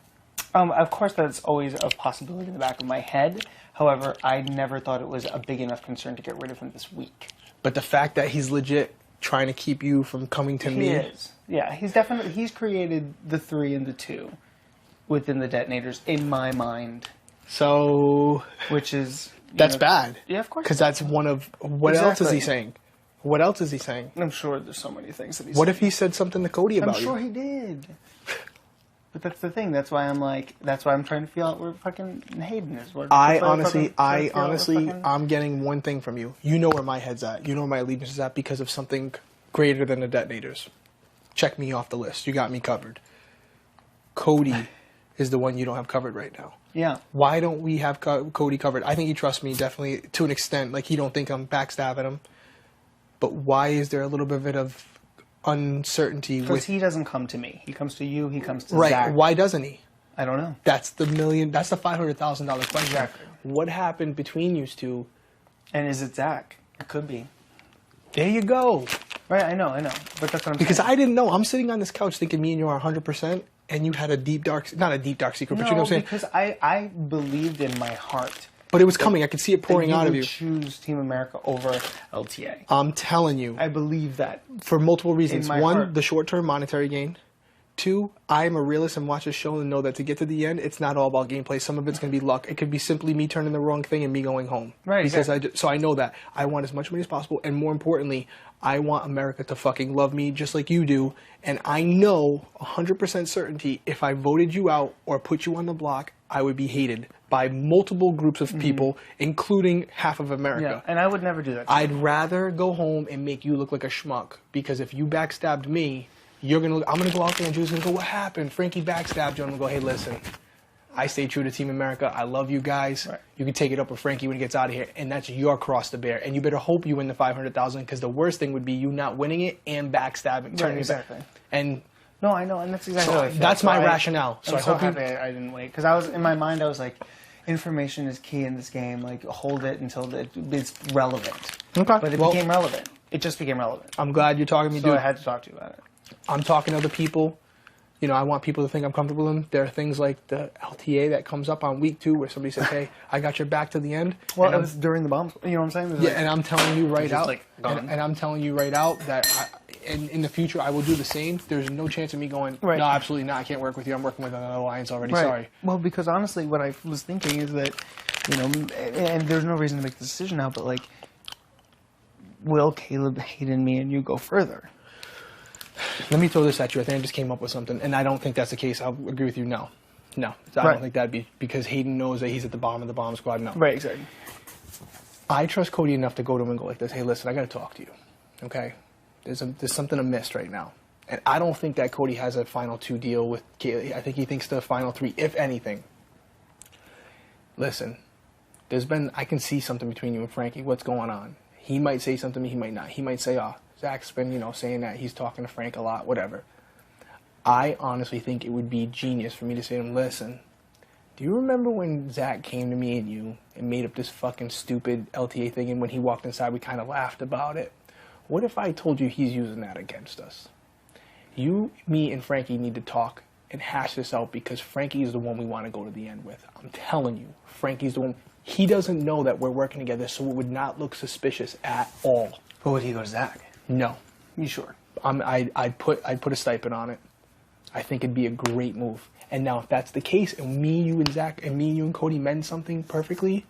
Of course, that's always a possibility in the back of my head. However, I never thought it was a big enough concern to get rid of him this week. But the fact that he's legit trying to keep you from coming to me... He is. Yeah, he's created the 3 and the 2 within the detonators, in my mind. So... Which is... That's bad. Yeah, of course. Because that's one of... What else is he saying? What else is he saying? I'm sure there's so many things that he's saying. What if he said something to Cody about you? I'm sure he did. But that's the thing. That's why I'm trying to feel out where fucking Hayden is. I'm getting one thing from you. You know where my head's at. You know where my allegiance is at because of something greater than the detonators. Check me off the list. You got me covered. Cody is the one you don't have covered right now. Yeah. Why don't we have Cody covered? I think he trusts me definitely to an extent. Like, he don't think I'm backstabbing him. But why is there a little bit of uncertainty? Because he doesn't come to me. He comes to you. He comes to Zach. Zach. Why doesn't he? I don't know. That's the $500,000 question. Exactly. What happened between you two? And is it Zach? It could be. There you go. Right, I know. But that's what I'm saying. Because I didn't know. I'm sitting on this couch thinking me and you are 100%, and you had a not a deep, dark secret, but you know what I'm saying? Because I believed in my heart. But it was coming. I could see it pouring out of you. Choose Team America over LTA. I'm telling you. I believe that. For multiple reasons. One, heart. The short-term monetary gain. 2, I am a realist and watch this show and know that to get to the end, it's not all about gameplay. Some of it's going to be luck. It could be simply me turning the wrong thing and me going home. Right. Because so I know that. I want as much money as possible. And more importantly, I want America to fucking love me just like you do. And I know 100% certainty if I voted you out or put you on the block, I would be hated by multiple groups of people, including half of America. Yeah, and I would never do that. I'd rather go home and make you look like a schmuck, because if you backstabbed me, I'm gonna go out there and Drew's gonna go, what happened? Frankie backstabbed you. I'm gonna go, hey, listen, I stay true to Team America. I love you guys. Right. You can take it up with Frankie when he gets out of here, and that's your cross to bear. And you better hope you win the $500,000, because the worst thing would be you not winning it and backstabbing, turning exactly. it back. And No, I know, and that's exactly so how I feel. that's my I- rationale. So I'm I so hope you, happy I didn't wait, because I was in my mind. I was like, information is key in this game. Like, hold it until it's relevant. Okay. But it Well, became relevant. It just became relevant. I'm glad you're talking to me, So dude. I had to talk to you about it. I'm talking to other people. You know, I want people to think I'm comfortable with them. There are things like the LTA that comes up on week 2 where somebody says, hey, I got your back to the end. Well, And it I'm- was during the bombs. You know what I'm saying? It was yeah, like- and I'm telling you right just, out, like, gone. and I'm telling you right out that in the future I will do the same. There's no chance of me going, Right. no, absolutely not. I can't work with you. I'm working with another alliance already. Right. Sorry. Well, because honestly, what I was thinking is that, you know, and there's no reason to make the decision now, but like, will Caleb, Hayden, me, and you go further? Let me throw this at you. I think I just came up with something, and I don't think that's the case. I'll agree with you. No, I Right. don't think that'd be because Hayden knows that he's at the bottom of the bomb squad. No, Right, exactly. I trust Cody enough to go to him and go like this. Hey, listen, I got to talk to you. Okay, there's something amiss right now, and I don't think that Cody has a final 2 deal with Kaylee. I think he thinks the final 3, if anything. Listen, I can see something between you and Frankie. What's going on? He might say something to me. He might not. He might say, Zach's been, saying that he's talking to Frank a lot, whatever. I honestly think it would be genius for me to say to him, listen, do you remember when Zach came to me and you and made up this fucking stupid LTA thing, and when he walked inside we kind of laughed about it? What if I told you he's using that against us? You, me, and Frankie need to talk and hash this out, because Frankie is the one we want to go to the end with. I'm telling you, Frankie's the one. He doesn't know that we're working together, so it would not look suspicious at all. But would he go to Zach? No. You sure? I'd put a stipend on it. I think it'd be a great move. And now, if that's the case, and me, you, and Zach, and me, you, and Cody mend something perfectly,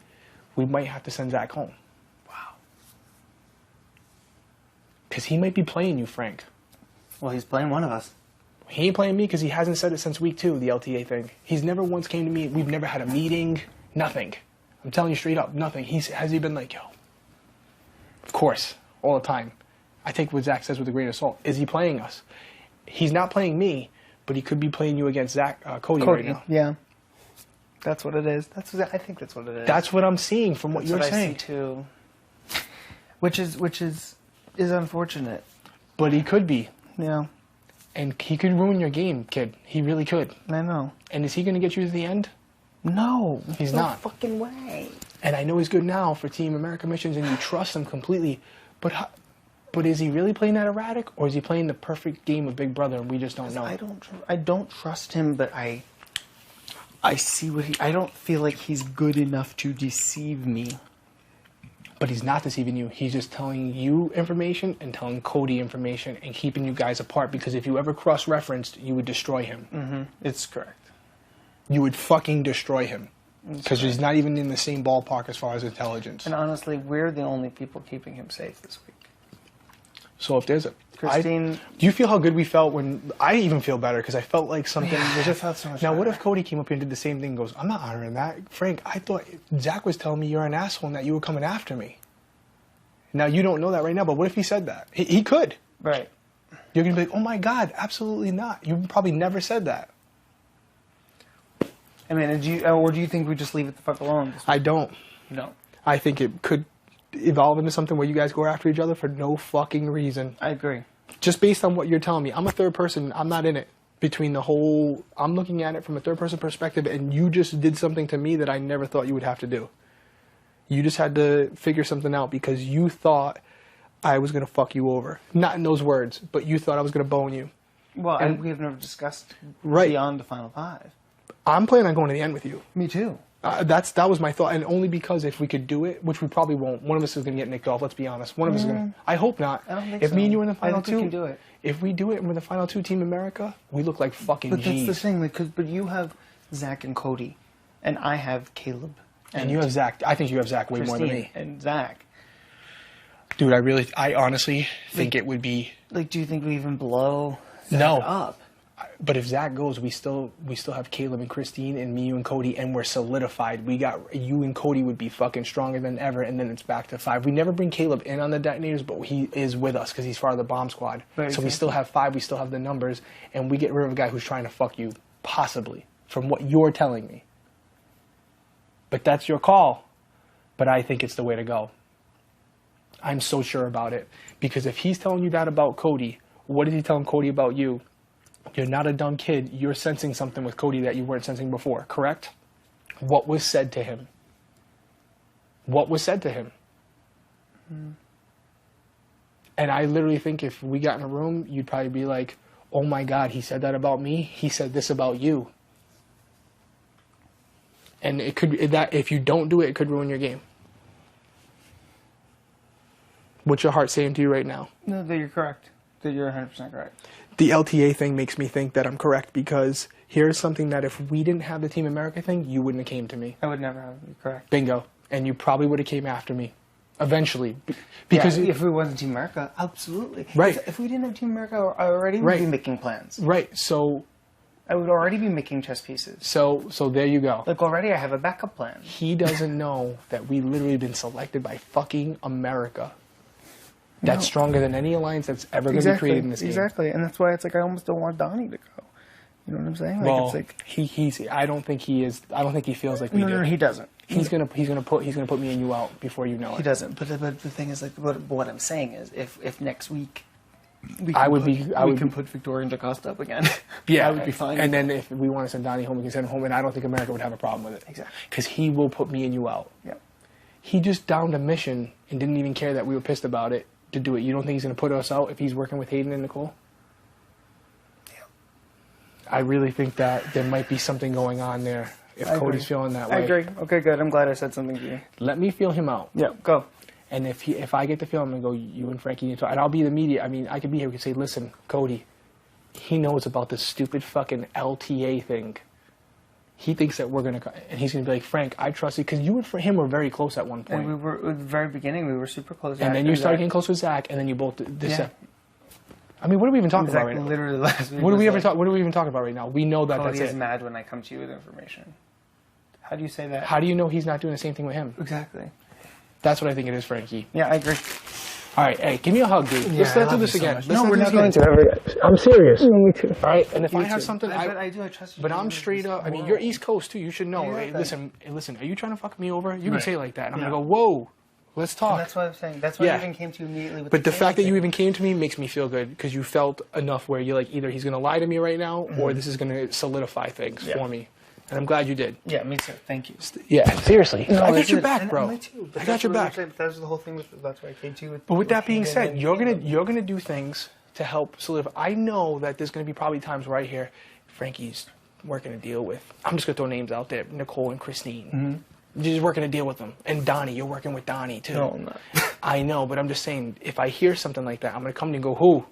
we might have to send Zach home. Wow. Because he might be playing you, Frank. Well, he's playing one of us. He ain't playing me because he hasn't said it since week 2, the LTA thing. He's never once came to me. We've never had a meeting. Nothing. I'm telling you straight up, nothing. Has he been like, yo? Of course, all the time. I take what Zach says with a grain of salt. Is he playing us? He's not playing me, but he could be playing you against Cody right now. Yeah. That's what it is. I think that's what it is. That's what I'm seeing from what That's you're what saying. I see too. Which is unfortunate. But he could be. Yeah. And he could ruin your game, kid. He really could. I know. And is he going to get you to the end? No. He's no not. fucking way. And I know he's good now for Team America missions, and you trust him completely. But is he really playing that erratic, or is he playing the perfect game of Big Brother, and we just don't know? I don't trust him, but I see what I don't feel like he's good enough to deceive me. But he's not deceiving you. He's just telling you information and telling Cody information and keeping you guys apart, because if you ever cross-referenced, you would destroy him. Mm-hmm. It's correct. You would fucking destroy him. Because he's not even in the same ballpark as far as intelligence. And honestly, we're the only people keeping him safe this week. So if there's a... Christine... do you feel how good we felt when... I even feel better, because I felt like something... Yeah, I felt so much Now, what better. if Cody came up here and did the same thing and goes, I'm not honoring that. Frank, I thought Zach was telling me you're an asshole and that you were coming after me. Now, you don't know that right now, but what if he said that? He could. Right. You're going to be like, oh my God, absolutely not. You probably never said that. I mean, do you think we just leave it the fuck alone? I don't. No. I think it could evolve into something where you guys go after each other for no fucking reason. I agree. Just based on what you're telling me. I'm a third person. I'm not in it. Between the whole... I'm looking at it from a third person perspective, and you just did something to me that I never thought you would have to do. You just had to figure something out because you thought I was going to fuck you over. Not in those words, but you thought I was going to bone you. Well, And- we have never discussed Right. beyond the final 5. I'm planning on going to the end with you. Me too. That was my thought, and only because if we could do it, which we probably won't, one of us is going to get nicked off. Let's be honest. One of us is going to. I hope not. I don't think if so. me and you are in the I final think we two, can do it. If we do it and we're the final 2 Team America, we look like fucking But G's. that's the thing, but you have Zach and Cody, and I have Caleb, And you have Zach. I think you have Zach way more than Christine me, and Zach. dude. I honestly think it would be. Like, do you think we even blow Zach No. up? But if Zach goes, we still have Caleb and Christine and me, you and Cody, and we're solidified. We got you and Cody would be fucking stronger than ever, and then it's back to 5. We never bring Caleb in on the detonators, but he is with us because he's part of the bomb squad. Right, so we still have 5. We still have the numbers, and we get rid of a guy who's trying to fuck you, possibly, from what you're telling me. But that's your call. But I think it's the way to go. I'm so sure about it because if he's telling you that about Cody, what is he telling Cody about you? You're not a dumb kid. You're sensing something with Cody that you weren't sensing before, correct? What was said to him? What was said to him? And I literally think if we got in a room, you'd probably be like, oh my God, he said that about me. He said this about you. And it could that if you don't do it, it could ruin your game. What's your heart saying to you right now? No, that you're correct. That you're 100% correct. The LTA thing makes me think that I'm correct because here's something that if we didn't have the Team America thing, you wouldn't have came to me. I would never have you correct. Bingo. And you probably would have came after me. Eventually. Because yeah, if we wasn't Team America, absolutely. Right. If we didn't have Team America, I already would be making plans. Right. So I would already be making chess pieces. So there you go. Like already I have a backup plan. He doesn't know that we literally been selected by fucking America. That's stronger than any alliance that's ever going to be created in this game. Exactly, and that's why it's like I almost don't want Donnie to go. You know what I'm saying? Like, Well, it's like he's. I don't think he is. I don't think he feels like we do. no, he doesn't. He's gonna put me and you out before you know it. He doesn't. But the thing is, like, what I'm saying is, if next week we can put Victoria and Jacosta up again, Yeah, I would be fine. And then if we want to send Donnie home, we can send him home, and I don't think America would have a problem with it. Exactly. Because he will put me and you out. Yeah. He just downed a mission and didn't even care that we were pissed about it to do it. You don't think he's going to put us out if he's working with Hayden and Nicole? Yeah. I really think that there might be something going on there if Cody's feeling that way. I agree. Okay, good. I'm glad I said something to you. Let me feel him out. Yeah, go. And if I get to feel him and go, you and Frankie need to talk, and I'll be the media. I mean, I could be here. We could say, listen, Cody, he knows about this stupid fucking LTA thing. He thinks that we're going to, and he's going to be like, Frank, I trust you. Because you and him were very close at one point. And we were, at the very beginning, we were super close. And then you started getting close with Zach, and then you both did this. Yeah. I mean, what are we even talking about right now? Literally last week. What are we even talking about right now? We know that Cody that's is it. mad when I come to you with information. How do you say that? How do you know he's not doing the same thing with him? Exactly. That's what I think it is, Frankie. Yeah, I agree. All right, hey, give me a hug, dude. Yeah, Let's do this again. No, we're not going to. I'm serious. Me too. All right, and if I Me have too. something, I do. I trust you. But I'm straight up. I mean, you're East Coast too. You should know. Yeah, Right? okay. Listen. Are you trying to fuck me over? You can Right. say it like that, and I'm Yeah. gonna go, whoa, let's talk. And that's what I'm saying. That's why Yeah. I even came to you immediately with But the fact that you thing. even came to me makes me feel good because you felt enough where you're like, either he's gonna lie to me right now, or this is gonna solidify things Yeah. for me. And I'm glad you did. Yeah, me too. Thank you. Yeah, seriously. No, I got that's your it. back, And bro. me too. But I got that's your what I'm back. saying. That's the whole thing. That's why I came to you. But with that being Hayden said, and you're Caleb. gonna do things to help solidify. I know that there's gonna be probably times where I hear Frankie's working a deal with. I'm just gonna throw names out there: Nicole and Christine. Mm-hmm. You're just working a deal with them, and Donnie. You're working with Donnie too. No, I'm not. I know, but I'm just saying, if I hear something like that, I'm gonna come to you and go, "Who?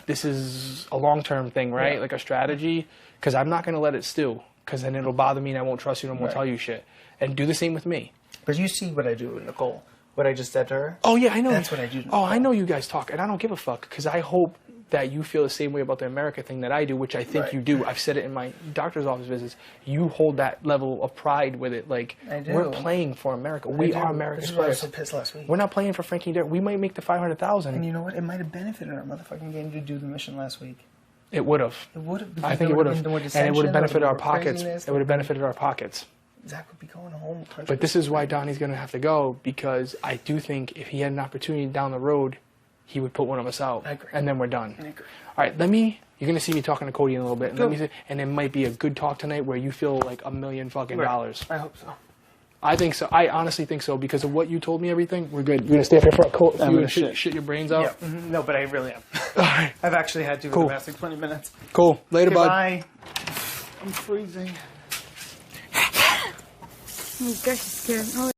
This is a long-term thing, right? Yeah. Like a strategy." Because I'm not gonna let it stew. Because then it'll bother me, and I won't trust you, and I won't Right. tell you shit. And do the same with me. But you see what I do with Nicole. What I just said to her. Oh yeah, I know. That's what I do. Oh, I know you guys talk, and I don't give a fuck because I hope that you feel the same way about the America thing that I do, which I think Right. you do. I've said it in my doctor's office visits. You hold that level of pride with it. Like I do. we're playing for America. We are America's This is why I was players. so pissed last week. We're not playing for Frankie and Derrick. We might make the 500,000. And you know what? It might have benefited our motherfucking game to do the mission last week. It would have. It would have. I think it would have, and it would have benefited our pockets. It would have benefited our pockets. Zach would be going home. But this is why Donnie's going to have to go, because I do think if he had an opportunity down the road, he would put one of us out. I agree. And then we're done. I agree. All right, you're going to see me talking to Cody in a little bit. And, Go. and it might be a good talk tonight where you feel like $1 million fucking dollars. I hope so. I think so. I honestly think so because of what you told me, everything. We're good. You're going to stay up here for a coat. I'm You gonna and shit your brains out. Yeah. Mm-hmm. No, but I really am. All right. I've actually had to Cool. for the past like 20 minutes. Cool. Later, bud. Goodbye. I'm freezing. Oh my gosh, I'm scared. Oh.